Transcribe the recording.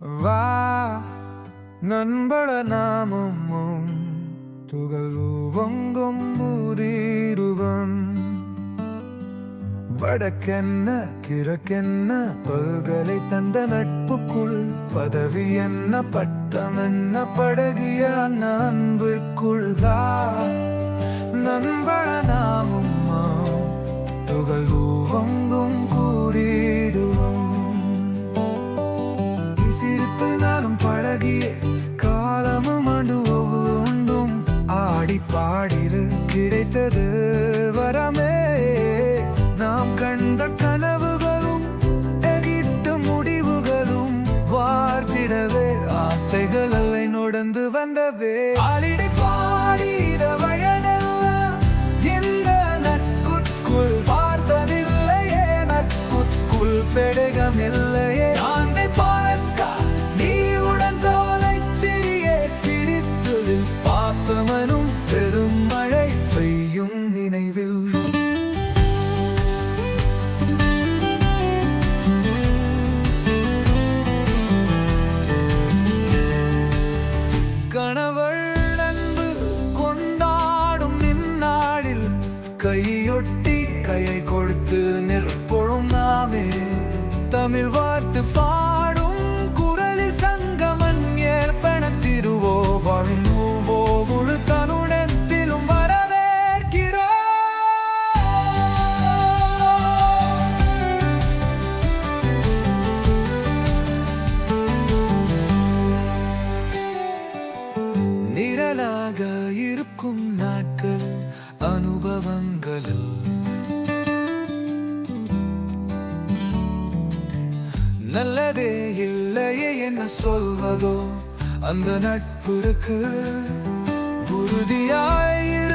வா நண்பட நாமமும் துகளுவங்கும் ஊரீருவன் வடக்கென்ன கிழக்கென்ன பல்கலை தந்த நட்புக்குள் பதவி என்ன பட்டம் என்ன படகிய அன்பிற்குள்ளா நண்பட நாமும் துகளுவங்கும் கூறிடுவோம் சிரித்து நாளும் பழகிய காலமும் ஆண்டு ஒவ்வொன்றும் ஆடி பாடிது கிடைத்தது வரமே நாம் கண்ட கனவுகளும் எகிட்ட முடிவுகளும் வார்த்திடவே ஆசைகள் அல்லை நொடந்து வந்தவே ஆளிடை பாடித வயனெல்லாம் இந்த நட்புக்குள் பார்த்ததில்லையே நட்புக்குள் பெடகம் இல்லையே ஆந்தை பார்க்க நீ உடந்தோலை சிறிய சிரித்ததில் பாசமனும் பெரும் மழை பெய்யும் நினைவில் கணவள் அன்பு கொண்டாடும் இந்நாளில் கையொட்டி கையை கொடுத்து நிற்பொழும் நாமே தமிழ் வார்த்து பாடும் குரலில் சங்கமன் ஏற்பன திருவோ வாழின் நூவோ முழு தனுணத்திலும் வரவேற்கிறோம் நிழலாக இருக்கும் நாட்கள் அனுபவங்களில் நல்லதே இல்லையே என்ன சொல்வதோ அந்த நட்புக்கு உறுதியாயிரு